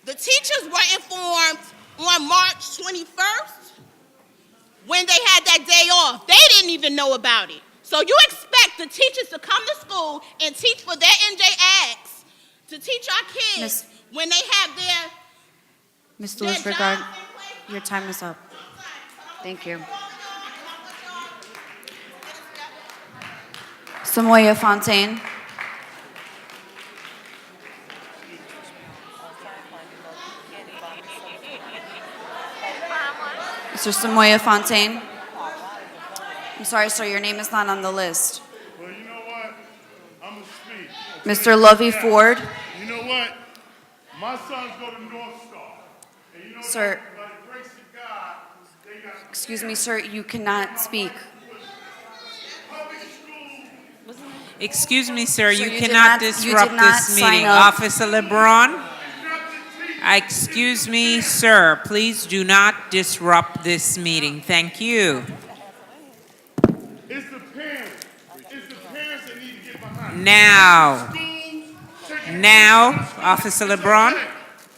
S3: The teachers were informed on March 21st when they had that day off. They didn't even know about it. So you expect the teachers to come to school and teach for their NJ acts, to teach our kids when they have their
S1: Ms. Lewis Regard, your time is up. Thank you. Samoya Fontaine. Mr. Samoya Fontaine. I'm sorry, sir, your name is not on the list.
S20: Well, you know what? I'm going to speak.
S1: Mr. Lovey Ford.
S20: You know what? My sons go to North Star. And you know
S1: Sir.
S20: by the grace of God, they got
S1: Excuse me, sir, you cannot speak.
S20: public school.
S21: Excuse me, sir,
S1: Sir,
S21: you
S1: you did
S21: cannot
S1: not- you
S21: disrupt
S1: did not
S21: this
S1: sign
S21: meeting.
S1: up.
S21: Officer LeBron? Excuse me, sir, please do not disrupt this meeting. Thank you.
S20: It's the parents. It's the parents that need to get behind.
S21: Now.
S20: Schools,
S21: Now, Officer
S20: It's
S21: LeBron.
S20: okay.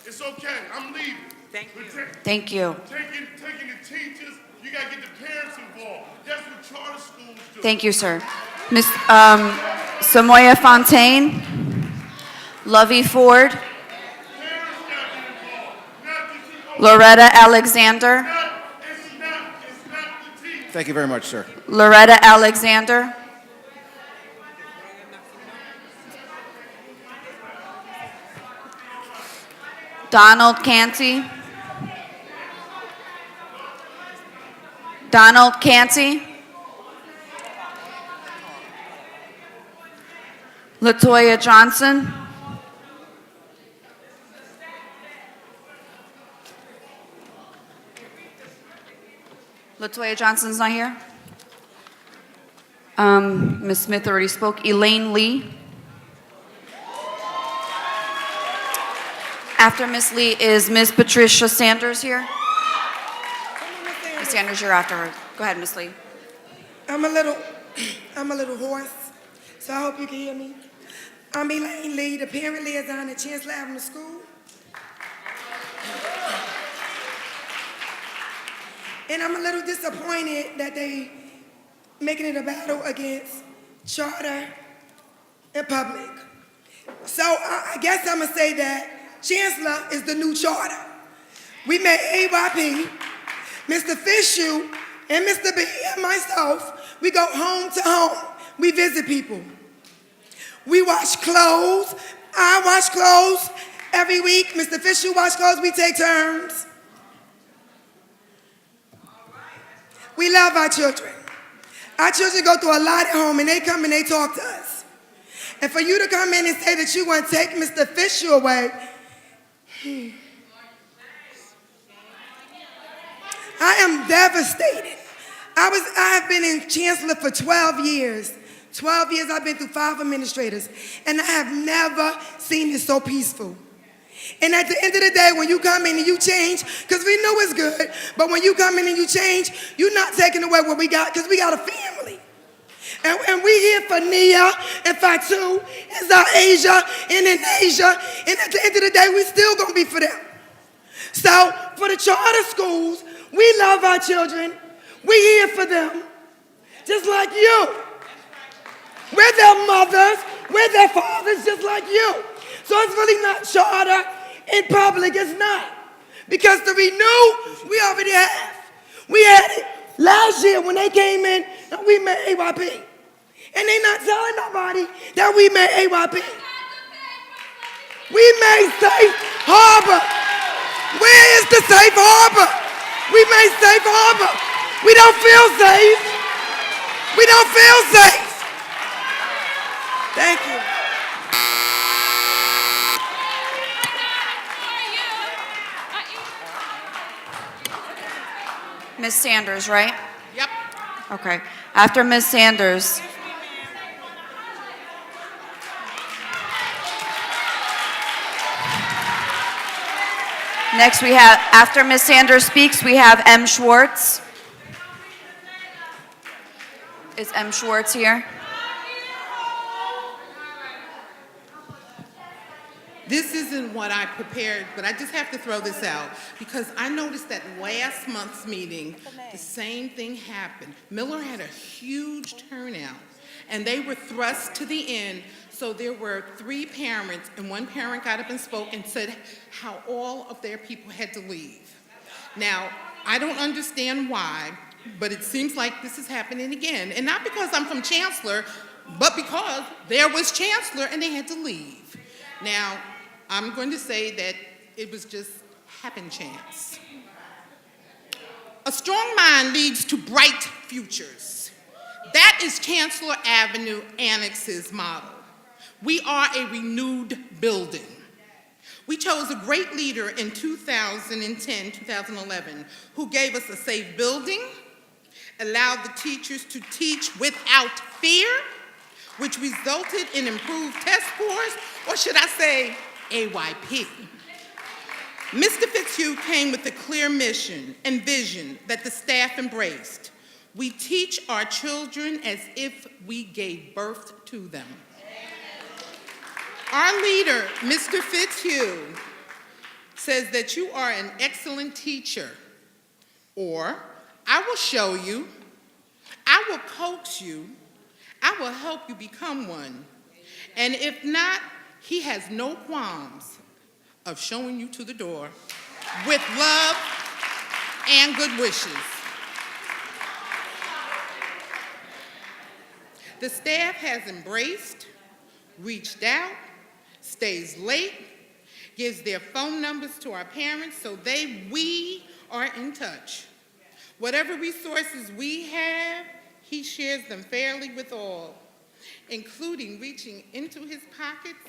S20: It's okay. I'm leaving. Thank you.
S1: Thank you.
S20: Taking the teachers, you got to get the parents involved. That's what charter schools do.
S1: Thank you, sir. Ms. Samoya Fontaine. Lovey Ford. Loretta Alexander.
S8: Thank you very much, sir.
S1: Loretta Alexander. Donald Canty. Donald Canty. Latoya Johnson. Latoya Johnson's not here. Ms. Smith already spoke. Elaine Lee. After Ms. Lee, is Ms. Patricia Sanders here? Ms. Sanders, you're after her. Go ahead, Ms. Lee.
S22: I'm a little hoarse, so I hope you can hear me. I'm Elaine Lee, the parent liaison at Chancellor Avenue School. And I'm a little disappointed that they making it a battle against charter and public. So I guess I'm gonna say that Chancellor is the new charter. We made AYP, Mr. Fishu, and Mr. B and myself, we go home to home. We visit people. We wash clothes. I wash clothes every week. Mr. Fishu wash clothes. We take turns. We love our children. Our children go through a lot at home, and they come and they talk to us. And for you to come in and say that you want to take Mr. Fisher away, I am devastated. I have been in Chancellor for 12 years. 12 years I've been through 5 administrators, and I have never seen it so peaceful. And at the end of the day, when you come in and you change, because we know it's good, but when you come in and you change, you're not taking away what we got, because we got a family. And we here for Nia and Fatu and Asia and in Asia, and at the end of the day, we still gonna be for them. So for the charter schools, we love our children. We here for them, just like you. We're their mothers, we're their fathers, just like you. So it's really not charter in public, it's not. Because the renew, we already have. We had it last year when they came in and we made AYP. And they not telling nobody that we made AYP. We made Safe Harbor. Where is the Safe Harbor? We made Safe Harbor. We don't feel safe. We don't feel safe. Thank you.
S1: Ms. Sanders, right?
S19: Yep.
S1: Okay. After Ms. Sanders. Next we have, after Ms. Sanders speaks, we have M. Schwartz. Is M. Schwartz here?
S23: This isn't what I prepared, but I just have to throw this out because I noticed that last month's meeting, the same thing happened. Miller had a huge turnout, and they were thrust to the end. So there were 3 parents, and one parent got up and spoke and said how all of their people had to leave. Now, I don't understand why, but it seems like this is happening again. And not because I'm from Chancellor, but because there was Chancellor and they had to leave. Now, I'm going to say that it was just happen chance. A strong mind leads to bright futures. is Chancellor Avenue Annex's model. We are a renewed building. We chose a great leader in 2010, 2011, who gave us a safe building, allowed the teachers to teach without fear, which resulted in improved test scores, or should I say, AYP. Mr. Fitzhugh came with a clear mission and vision that the staff embraced. We teach our children as if we gave birth to them. Our leader, Mr. Fitzhugh, says that you are an excellent teacher, or I will show you, I will coax you, I will help you become one. And if not, he has no qualms of showing you to the door with love and good wishes. The staff has embraced, reached out, stays late, gives their phone numbers to our parents so we are in touch. Whatever resources we have, he shares them fairly with all, including reaching into his pockets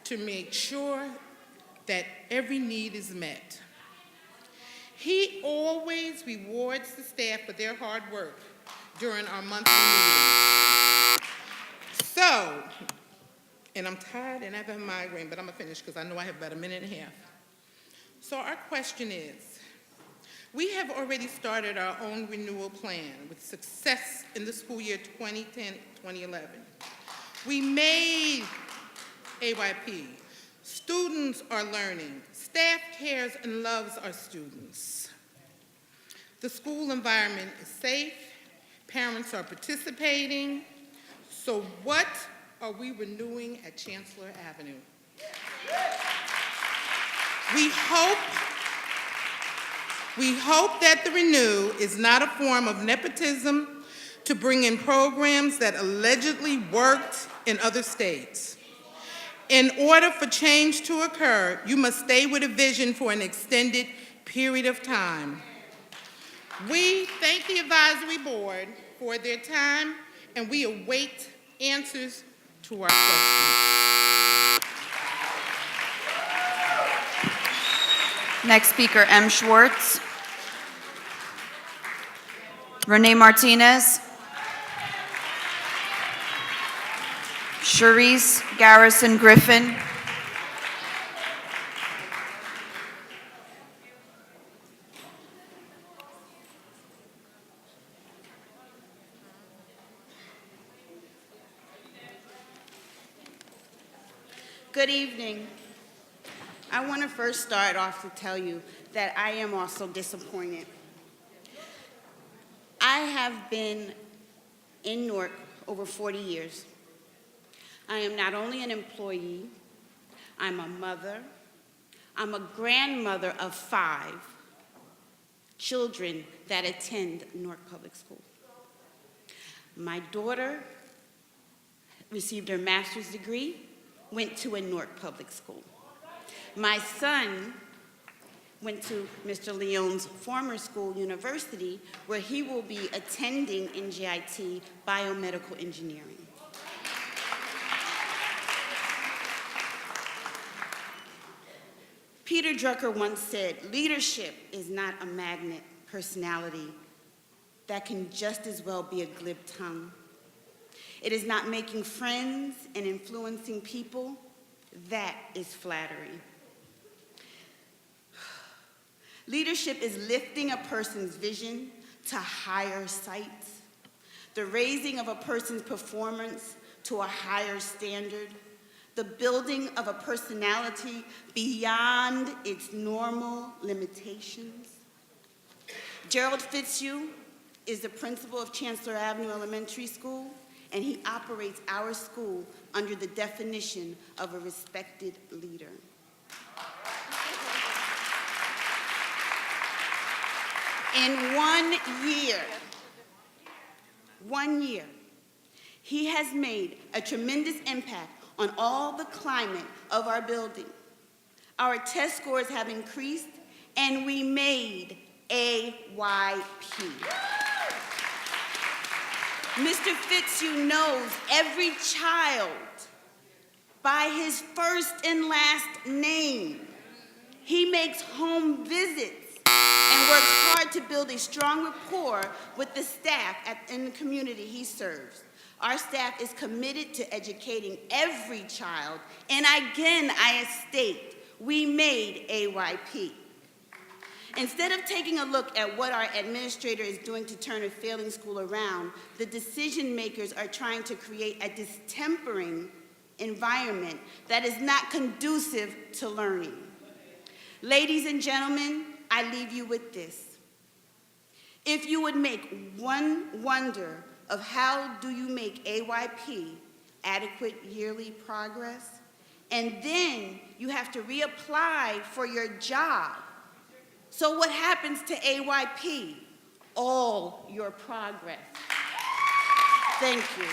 S23: to make sure that every need is met. He always rewards the staff for their hard work during our monthly meetings. So, and I'm tired and I have a migraine, but I'm gonna finish because I know I have about a minute and a half. So our question is, we have already started our own renewal plan with success in the school year 2010-2011. We made AYP. Students are learning. Staff cares and loves our students. The school environment is safe. Parents are participating. So what are we renewing at Chancellor Avenue? We hope that the renew is not a form of nepotism to bring in programs that allegedly worked in other states. In order for change to occur, you must stay with a vision for an extended period of time. We thank the advisory board for their time, and we await answers to our questions.
S1: Next speaker, M. Schwartz. Renee Martinez. Charisse Garrison Griffin.
S2: Good evening. I want to first start off to tell you that I am also disappointed. I have been in Newark over 40 years. I am not only an employee, I'm a mother, I'm a grandmother of 5 children that attend Newark Public School. My daughter received her master's degree, went to a Newark Public School. My son went to Mr. Leone's former school, University, where he will be attending NJIT Biomedical Engineering. Peter Drucker once said, leadership is not a magnet personality that can just as well be a glib tongue. It is not making friends and influencing people. That is flattery. Leadership is lifting a person's vision to higher heights, the raising of a person's performance to a higher standard, the building of a personality beyond its normal limitations. Gerald Fitzhugh is the principal of Chancellor Avenue Elementary School, and he operates our school under the definition of a respected leader. In 1 year, he has made a tremendous impact on all the climate of our building. Our test scores have increased, and we made AYP. Mr. Fitzhugh knows every child by his first and last name. He makes home visits and works hard to build a strong rapport with the staff in the community he serves. Our staff is committed to educating every child, and again, I state, we made AYP. Instead of taking a look at what our administrator is doing to turn a failing school around, the decision makers are trying to create a distempering environment that is not conducive to learning. Ladies and gentlemen, I leave you with this. If you would make one wonder of how do you make AYP adequate yearly progress, and then you have to reapply for your job. So what happens to AYP? All your progress. Thank you.